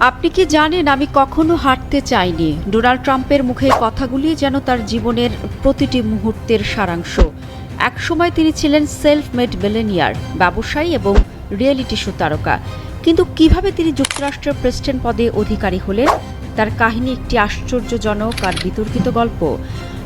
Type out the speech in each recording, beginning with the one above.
আপনি কি জানেন, আমি কখনো হারতে চাইনি। ডোনাল্ড ট্রাম্পের মুখে কথাগুলি যেন তার জীবনের প্রতিটি মুহূর্তের সারাংশ। একসময় তিনি ছিলেন সেলফ মেড মিলিয়নিয়ার, ব্যবসায়ী এবং রিয়েলিটি শো তারকা। কিন্তু কিভাবে তিনি যুক্তরাষ্ট্রের প্রেসিডেন্ট পদে অধিকারী হলেন, তার কাহিনী একটি আশ্চর্যজনক আর বিতর্কিত গল্প।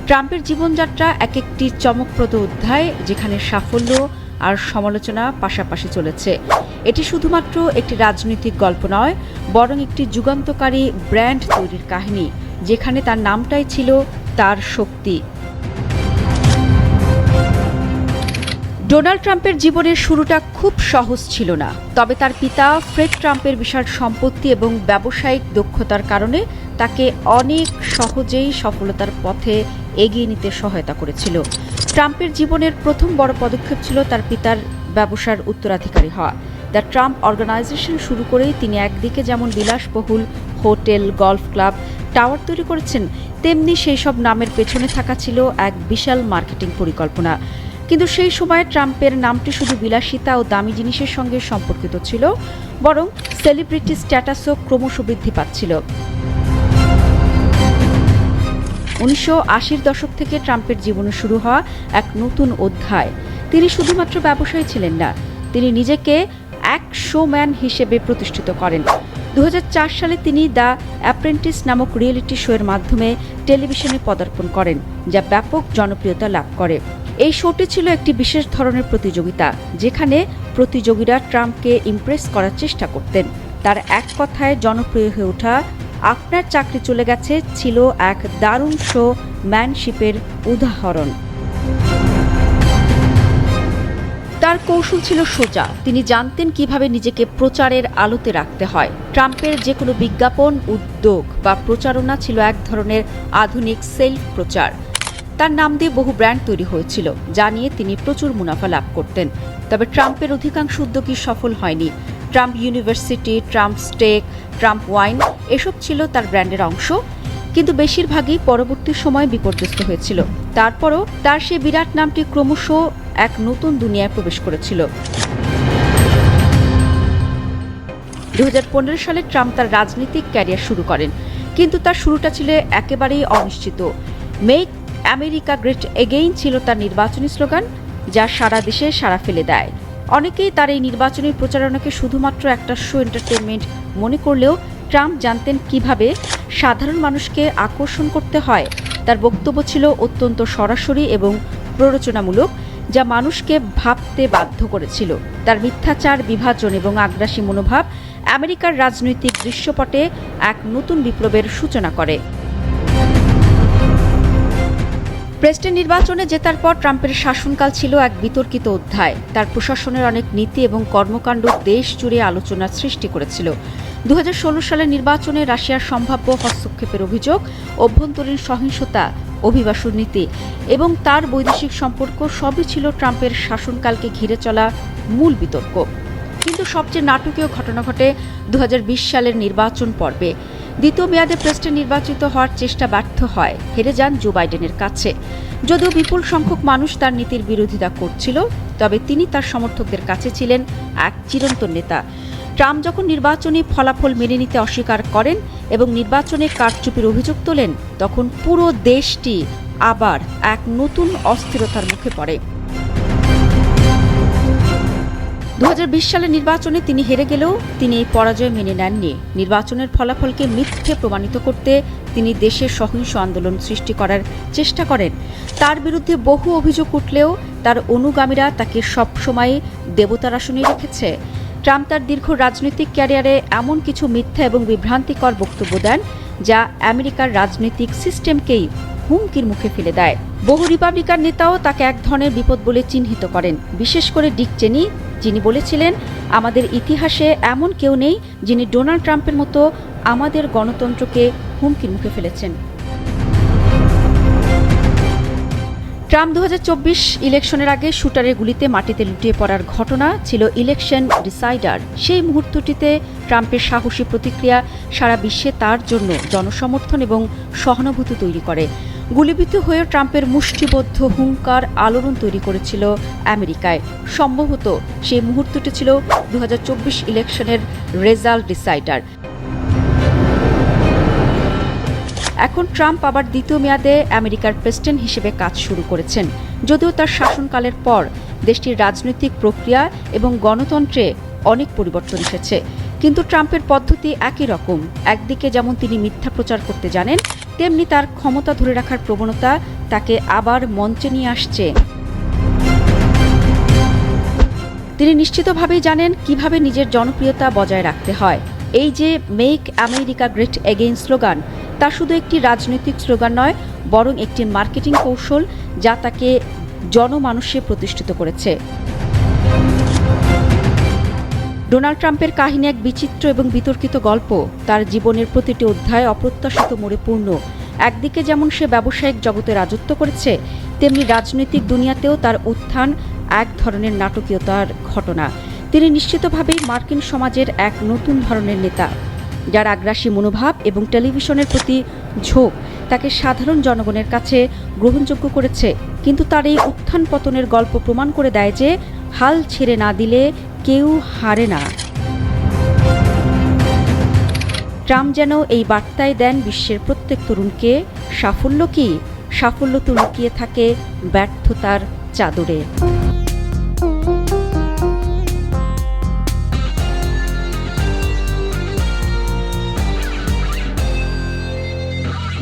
ট্রাম্পের জীবনযাত্রা এক একটি চমকপ্রদ অধ্যায়, যেখানে সাফল্য আর সমালোচনা পাশাপাশি চলেছে। এটি শুধুমাত্র একটি রাজনৈতিক গল্প নয়, বরং একটি যুগান্তকারী ব্র্যান্ড তৈরির কাহিনী, যেখানে তার নামটাই ছিল তার শক্তি। ডোনাল্ড ট্রাম্পের জীবনের শুরুটা খুব সহজ ছিল না, তবে তার পিতা ফ্রেড ট্রাম্পের বিশাল সম্পত্তি এবং ব্যবসায়িক দক্ষতার কারণে তাকে অনেক সহজেই সফলতার পথে এগিয়ে নিতে সহায়তা করেছিল। ট্রাম্পের জীবনের প্রথম বড় পদক্ষেপ ছিল তার পিতার ব্যবসার উত্তরাধিকারী হওয়া। দ্য ট্রাম্প অর্গানাইজেশন শুরু করেই তিনি একদিকে যেমন বিলাসবহুল হোটেল, গলফ ক্লাব, টাওয়ার তৈরি করেছেন, তেমনি সেই সব নামের পেছনে থাকা ছিল এক বিশাল মার্কেটিং পরিকল্পনা। কিন্তু সেই সময় ট্রাম্পের নামটি শুধু বিলাসিতা ও দামি জিনিসের সঙ্গে সম্পর্কিত ছিল, বরং সেলিব্রিটি স্ট্যাটাসও ক্রমশ বৃদ্ধি পাচ্ছিল। 1980-র দশক থেকে ট্রাম্পের জীবনে শুরু হওয়া এক নতুন অধ্যায়। তিনি শুধুমাত্র ব্যবসায়ী ছিলেন না, তিনি নিজেকে এক শোম্যান হিসেবে প্রতিষ্ঠিত করেন। 2004 সালে তিনি দ্য অ্যাপ্রেন্টিস নামক রিয়েলিটি শোয়ের মাধ্যমে টেলিভিশনে পদার্পণ করেন, যা ব্যাপক জনপ্রিয়তা লাভ করে। এই শোটি ছিল একটি বিশেষ ধরনের প্রতিযোগিতা, যেখানে প্রতিযোগীরা ট্রাম্পকে ইমপ্রেস করার চেষ্টা করতেন। তার এক কথায় জনপ্রিয় হয়ে ওঠা "আপনার চাকরি চলে গেছে" ছিল এক দারুণ শো ম্যানশিপের উদাহরণ। তার কৌশল ছিল সোজা, তিনি জানতেন কিভাবে নিজেকে প্রচারের আলোতে রাখতে হয়। ট্রাম্পের যে কোনো বিজ্ঞাপন, উদ্যোগ বা প্রচারণা ছিল এক ধরনের আধুনিক সেলফ প্রচার। তার নাম দিয়ে বহু ব্র্যান্ড তৈরি হয়েছিল, যা নিয়ে তিনি প্রচুর মুনাফা লাভ করতেন। তবে ট্রাম্পের অধিকাংশ উদ্যোগই সফল হয়নি। Trump university, Trump steak, Trump wine এসব ছিল তার ব্র্যান্ডের অংশ, কিন্তু বেশিরভাগই পরবর্তী সময়ে বিপর্যস্ত হয়েছিল। তারপরও তার সেই বিরাট নামটি ক্রমশ এক নতুন দুনিয়ায় প্রবেশ করেছিল। 2015 সালে ট্রাম্প তার রাজনৈতিক ক্যারিয়ার শুরু করেন, কিন্তু তার শুরুটা ছিল একেবারেই অনিশ্চিত। মেক আমেরিকা গ্রেট এগেইন ছিল তার নির্বাচনী স্লোগান, যা সারা দেশে সাড়া ফেলে দেয়। অনেকেই তার এই নির্বাচনী প্রচারণাকে শুধুমাত্র একটা শো এন্টারটেনমেন্ট মনে করলেও ট্রাম্প জানতেন কিভাবে সাধারণ মানুষকে আকর্ষণ করতে হয়। তার বক্তব্য ছিল অত্যন্ত সরাসরি এবং প্ররোচনামূলক, যা মানুষকে ভাবতে বাধ্য করেছিল। তার মিথ্যাচার, বিভাজন এবং আগ্রাসী মনোভাব আমেরিকার রাজনৈতিক দৃশ্যপটে এক নতুন বিপ্লবের সূচনা করে। প্রেসিডেন্ট নির্বাচনে জেতার পর ট্রাম্পের শাসনকাল ছিল এক বিতর্কিত অধ্যায়। তার প্রশাসনের অনেক নীতি এবং কর্মকাণ্ড দেশ জুড়ে আলোচনার সৃষ্টি করেছিল। 2016 সালের নির্বাচনে রাশিয়ার সম্ভাব্য হস্তক্ষেপের অভিযোগ, অভ্যন্তরীণ সহিংসতা, অভিবাসন নীতি এবং তার বৈদেশিক সম্পর্ক সবই ছিল ট্রাম্পের শাসনকালকে ঘিরে চলা মূল বিতর্ক। কিন্তু সবচেয়ে নাটকীয় ঘটনা ঘটে 2020 সালের নির্বাচন পর্বে। দ্বিতীয় মেয়াদে প্রেসিডেন্ট নির্বাচিত হওয়ার চেষ্টা ব্যর্থ হয়, হেরে যান জো বাইডেনের কাছে। যদিও বিপুল সংখ্যক মানুষ তার নীতির বিরোধিতা করছিল, তবে তিনি তার সমর্থকদের কাছে ছিলেন এক চিরন্তন নেতা। ট্রাম্প যখন নির্বাচনী ফলাফল মেনে নিতে অস্বীকার করেন এবং নির্বাচনে কারচুপির অভিযোগ তোলেন, তখন পুরো দেশটি আবার এক নতুন অস্থিরতার মুখে পড়ে। 2020 সালের নির্বাচনে তিনি হেরে গেলেও তিনি এই পরাজয় মেনে নেননি। নির্বাচনের ফলাফলকে মিথ্যে প্রমাণিত করতে তিনি দেশে সহিংস আন্দোলন সৃষ্টি করার চেষ্টা করেন। তার বিরুদ্ধে বহু অভিযোগ উঠলেও তার অনুগামীরা তাকে সবসময় দেবতার আসনে রেখেছে। ট্রাম্প তার দীর্ঘ রাজনৈতিক ক্যারিয়ারে এমন কিছু মিথ্যা এবং বিভ্রান্তিকর বক্তব্য দেন, যা আমেরিকার রাজনৈতিক সিস্টেমকেই হুমকির মুখে ফেলে দেয়। বহু রিপাবলিকান নেতাও তাকে এক ধরনের বিপদ বলে চিহ্নিত করেন, বিশেষ করে ডিক চেনি, যিনি বলেছিলেন, "আমাদের ইতিহাসে এমন কেউ নেই যিনি ডোনাল্ড ট্রাম্পের মতো আমাদের গণতন্ত্রকে হুমকির মুখে ফেলেছেন।" ট্রাম্প 2024 ইলেকশনের আগে শুটারের গুলিতে মাটিতে লুটিয়ে পড়ার ঘটনা ছিল ইলেকশন ডিসাইডার। সেই মুহূর্তটিতে ট্রাম্পের সাহসী প্রতিক্রিয়া সারা বিশ্বে তার জন্য জনসমর্থন এবং সহানুভূতি তৈরি করে। গুলিবিদ্ধ হয়ে ট্রাম্পের মুষ্টিবদ্ধ হুঙ্কার আলোড়ন তৈরি করেছিল আমেরিকায়। সম্ভবত সেই মুহূর্তটি ছিল 2024 ইলেকশনের রেজাল্ট ডিসাইডার। এখন ট্রাম্প আবার দ্বিতীয় মেয়াদে আমেরিকার প্রেসিডেন্ট হিসেবে কাজ শুরু করেছেন। যদিও তার শাসনকালের পর দেশটির রাজনৈতিক প্রক্রিয়া এবং গণতন্ত্রে অনেক পরিবর্তন এসেছে, কিন্তু ট্রাম্পের পদ্ধতি একই রকম। একদিকে যেমন তিনি মিথ্যা প্রচার করতে জানেন, তেমনি তার ক্ষমতা ধরে রাখার প্রবণতা তাকে আবার মঞ্চে নিয়ে আসছে। তিনি নিশ্চিতভাবেই জানেন কিভাবে নিজের জনপ্রিয়তা বজায় রাখতে হয়। এই যে make America great again slogan, তা শুধু একটি রাজনৈতিক স্লোগান নয়, বরং একটি মার্কেটিং কৌশল যা তাকে জনমানুষে প্রতিষ্ঠিত করেছে। ডোনাল্ড ট্রাম্পের কাহিনী এক বিচিত্র এবং বিতর্কিত গল্প। তার জীবনের প্রতিটি অধ্যায় অপ্রত্যাশিত মোড়ে পূর্ণ। একদিকে যেমন সে ব্যবসায়িক জগতে রাজত্ব করেছে, তেমনি রাজনৈতিক দুনিয়াতেও তার উত্থান এক ধরনের নাটকীয়তার ঘটনা। তিনি নিশ্চিতভাবেই মার্কিন সমাজের এক নতুন ধরনের নেতা, যার আগ্রাসী মনোভাব এবং টেলিভিশনের প্রতি ঝোঁক তাকে সাধারণ জনগণের কাছে গ্রহণযোগ্য করেছে। কিন্তু তার এই উত্থান পতনের গল্প প্রমাণ করে দেয় যে হাল ছেড়ে না দিলে কেউ হারে না। ট্রাম্প যেন এই বার্তায় দেন বিশ্বের প্রত্যেক তরুণকে, সাফল্য কি? সাফল্য তো লুকিয়ে থাকে ব্যর্থতার চাদরে।